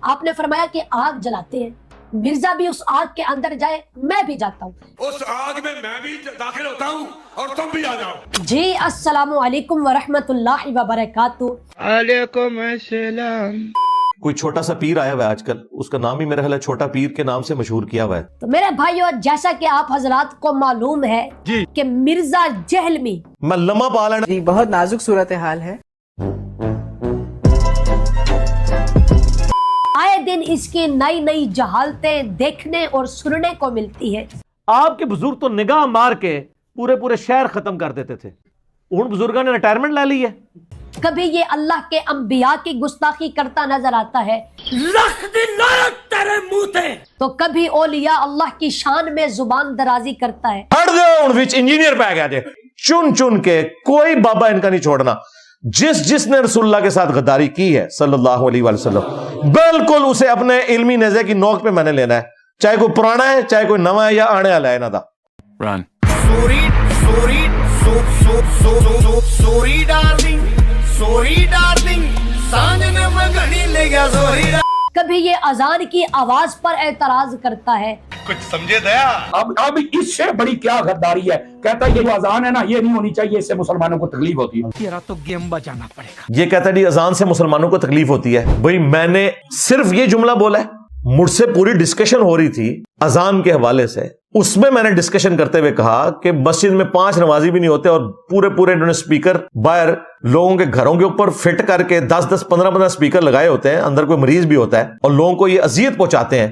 آپ نے فرمایا کہ آگ جلاتے ہیں، مرزا بھی اس آگ کے اندر جائے، میں بھی جاتا ہوں، اس آگ میں بھی داخل ہوتا ہوں اور تم بھی آ جاؤ۔ جی السلام علیکم ورحمۃ اللہ وبرکاتہ۔ وعلیکم السلام۔ کوئی چھوٹا سا پیر آیا ہوا ہے آج کل، اس کا نام ہی میرا خیال ہے چھوٹا پیر کے نام سے مشہور کیا ہوا ہے۔ تو میرے بھائیو، جیسا کہ آپ حضرات کو معلوم ہے کہ مرزا جہلمی میں لمحہ پا لینا جی بہت نازک صورتحال ہے۔ آئے دن اس کی نئی نئی جہالتیں دیکھنے اور سننے کو ملتی ہے۔ آپ کے بزرگ تو نگاہ مار کے پورے شہر ختم کر دیتے تھے، ان بزرگوں نے ریٹائرمنٹ لے لی ہے۔ کبھی یہ اللہ کے انبیاء کی گستاخی کرتا نظر آتا ہے تو کبھی اولیاء اللہ کی شان میں زبان درازی کرتا ہے۔ ہٹ دے ان وچ انجینئر پہ گیا جے، چن کے کوئی بابا ان کا نہیں چھوڑنا۔ جس نے رسول اللہ کے ساتھ غداری کی ہے صلی اللہ علیہ وآلہ وسلم، بالکل اسے اپنے علمی نیزے کی نوک پہ میں نے لینا ہے، چاہے کوئی پرانا ہے، چاہے کوئی نواں ہے یا آنے والا ہے۔ دا کبھی یہ اذان کی آواز پر اعتراض کرتا ہے۔ کچھ سمجھے دیا؟ اب اس سے بڑی کیا غداری ہے، کہتا ہے یہ جو اذان ہے نا یہ نہیں ہونی چاہیے، اس سے مسلمانوں کو تکلیف ہوتی ہے۔ تیرا تو گیم بجانا پڑے گا۔ یہ کہتا ہے جی اذان سے مسلمانوں کو تکلیف ہوتی ہے۔ بھئی میں نے صرف یہ جملہ بولا ہے، مجھ سے پوری ڈسکشن ہو رہی تھی اذان کے حوالے سے، اس میں نے ڈسکشن کرتے ہوئے کہا کہ مسجد میں 5 نمازی بھی نہیں ہوتے اور پورے انہوں نے سپیکر باہر لوگوں کے گھروں کے اوپر فٹ کر کے 10 15 سپیکر لگائے ہوتے ہیں، اندر کوئی مریض بھی ہوتا ہے اور لوگوں کو یہ اذیت پہنچاتے ہیں۔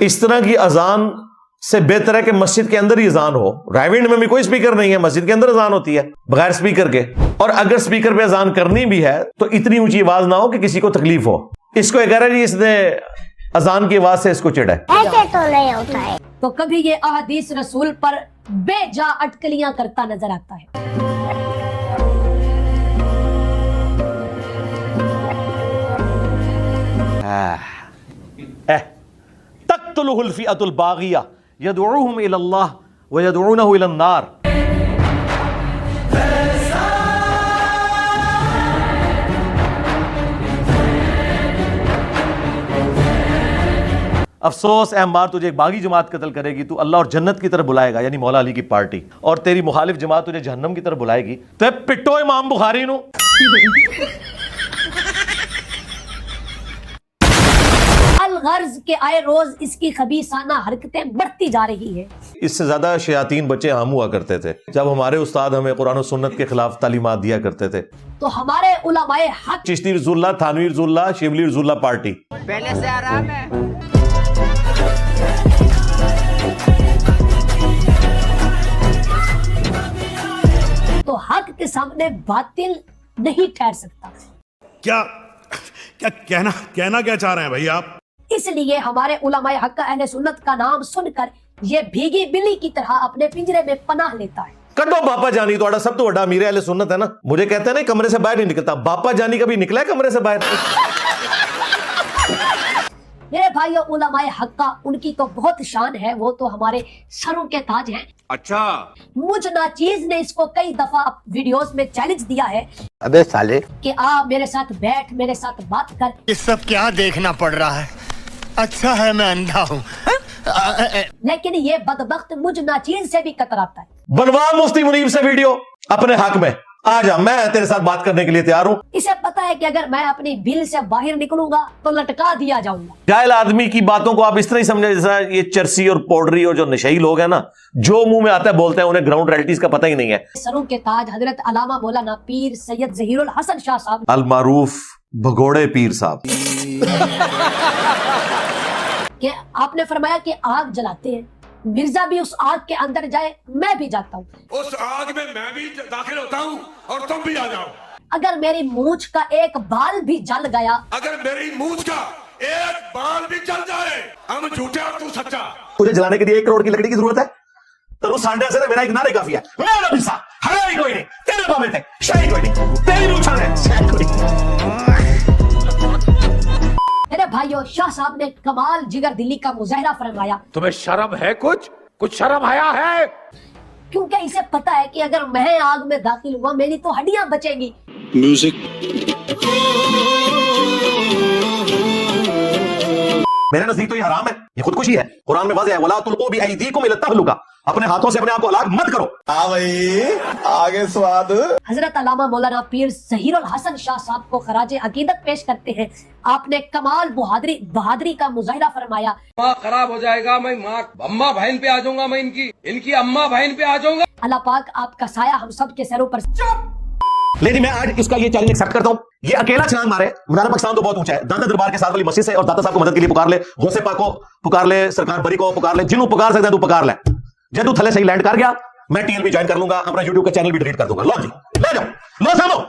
اس طرح کی اذان سے بہتر ہے کہ مسجد کے اندر ہی اذان ہو۔ رائیونڈ میں بھی کوئی سپیکر نہیں ہے، مسجد کے اندر اذان ہوتی ہے بغیر سپیکر کے، اور اگر سپیکر پہ اذان کرنی بھی ہے تو اتنی اونچی آواز نہ ہو کہ کسی کو تکلیف ہو۔ اس کو یہ کہہ رہا ہے جی اس نے اذان کی آواز سے اس کو چڑھا ہے۔ ایسے تو نہیں ہوتا ہے۔ تو کبھی یہ احادیث رسول پر بے جا اٹکلیاں کرتا نظر آتا ہے۔ تقتلہ الفئۃ الباغیہ یدعوہم الی اللہ ویدعونہ الی النار۔ افسوس اے عمار، تجھے ایک باغی جماعت قتل کرے گی، تو اللہ اور جنت کی طرف بلائے گا، یعنی مولا علی کی پارٹی، اور تیری مخالف جماعت تجھے جہنم کی طرف بلائے گی۔ تو پٹو امام بخاری نو۔ الغرض کہ آئے روز اس کی خبیثانہ حرکتیں بڑھتی جا رہی ہیں۔ اس سے زیادہ شیاطین بچے ہم ہوا کرتے تھے جب ہمارے استاد ہمیں قرآن و سنت کے خلاف تعلیمات دیا کرتے تھے۔ تو ہمارے علماء حق چشتی رسول اللہ، تھانوی رسول اللہ، شیبلی رسول اللہ پارٹی۔ پہلے سے آرام ہے۔ تو حق کے سامنے باطل نہیں ٹھہر سکتا۔ کیا کہنا کیا چاہ رہے ہیں بھائی آپ؟ اس لیے ہمارے علماء حق اہل سنت کا نام سن کر یہ بھیگی بلی کی طرح اپنے پنجرے میں پناہ لیتا ہے۔ کڈو باپا جانی تو سب تو بڑا امیر اہل سنت ہے نا، مجھے کہتے ہیں نا کمرے سے باہر نہیں نکلتا، باپا جانی کبھی نکلا ہے کمرے سے باہر؟ میرے بھائیو، علماء حق ان کی تو بہت شان ہے، وہ تو ہمارے سروں کے تاج ہیں۔ اچھا، مجھ ناچیز نے اس کو کئی دفعہ ویڈیوز میں چیلنج دیا ہے ابے سالے، کہ آ میرے ساتھ بیٹھ، میرے ساتھ بات کر۔ یہ سب کیا دیکھنا پڑ رہا ہے؟ اچھا ہے میں اندھا ہوں۔ لیکن یہ بدبخت مجھ ناچیز سے بھی کتراتا ہے۔ بنوا مفتی منیب سے ویڈیو اپنے حق میں، آ جا، میں تیرے ساتھ بات کرنے کے لیے تیار ہوں۔ اسے پتا ہے کہ اگر میں اپنی بل سے باہر نکلوں گا تو لٹکا دیا جاؤں گا۔ جاہل آدمی کی باتوں کو آپ اس طرح ہی سمجھے جیسا یہ چرسی اور پاؤڈری اور جو نشئی لوگ ہیں نا، جو منہ میں آتا ہے بولتے ہیں، انہیں گراؤنڈ ریئلٹیز کا پتہ ہی نہیں ہے۔ سروں کے تاج حضرت علامہ مولانا پیر سید ظہیر الحسن شاہ صاحب، المعروف بھگوڑے پیر صاحب، کہ آپ نے فرمایا کہ آگ جلاتے ہیں، مرزا بھی اس آگ کے اندر جائے، میں بھی جاتا ہوں، اس آگ میں بھی داخل ہوتا ہوں اور تم بھی آ جاؤ۔ اگر میری مونچھ کا ایک بال بھی جل گیا، اگر میری مونچھ کا ایک بال بھی جل جائے، ہم جھوٹے اور تو سچا۔ تجھے جلانے کے لیے 1 کروڑ کی لکڑی کی ضرورت ہے؟ تو اس سانڈے سے میرا ایک نعرے کافی ہے، میرا پیسہ ہماری کوئی نہیں، تیرے پاؤں میں تھے شاہی کوئی نہیں، تیری روچھا ہے شاہی کوئی نہیں۔ میرے بھائیو، شاہ صاحب نے کمال جگر دلی کا مظاہرہ فرمایا، تمہیں شرم ہے؟ کچھ شرم حیا ہے؟ کیونکہ اسے پتا ہے کہ اگر میں آگ میں داخل ہوا میری تو ہڈیاں بچیں گی۔ میرے نزدیک تو یہ حرام ہے, یہ خودکشی ہے. قرآن میں واضح ہے وَلَا تُلْقُوا بِأَيْدِيكُمْ إِلَى التَّهْلُكَةِ, اپنے ہاتھوں سے اپنے آپ کو ہلاک مت کرو. حضرت علامہ مولانا پیر ظہیر الحسن شاہ صاحب کو خراج عقیدت پیش کرتے ہیں. آپ نے کمال بہادری کا مظاہرہ فرمایا. ماں خراب ہو جائے گا, میں ماں اماں بہن پہ آ جاؤں گا, میں ان کی اماں بہن پہ آ جاؤں گا. اللہ پاک آپ کا سایہ ہم سب کے سروں پر. لیکن میں آج اس کا یہ چیلنج ایکسپٹ کرتا ہوں, یہ اکیلا چھلانگ مارے. مینار پاکستان تو بہت اونچا ہے, داتا دربار کے ساتھ والی مسجد سے اور داتا صاحب کو مدد کے لیے پکار لے, غوث پاک کو پکار لے, سرکار بری کو پکار لے, جنہوں پکار سکتے ہیں تو پکار لے. جب تو تھلے سے ہی لینڈ کر گیا, میں ٹی ایل بھی جوائن کر لوں گا, اپنا یوٹیوب کا چینل بھی ڈیلیٹ کر دوں گا. لو جی لے جاؤ, لو سامو.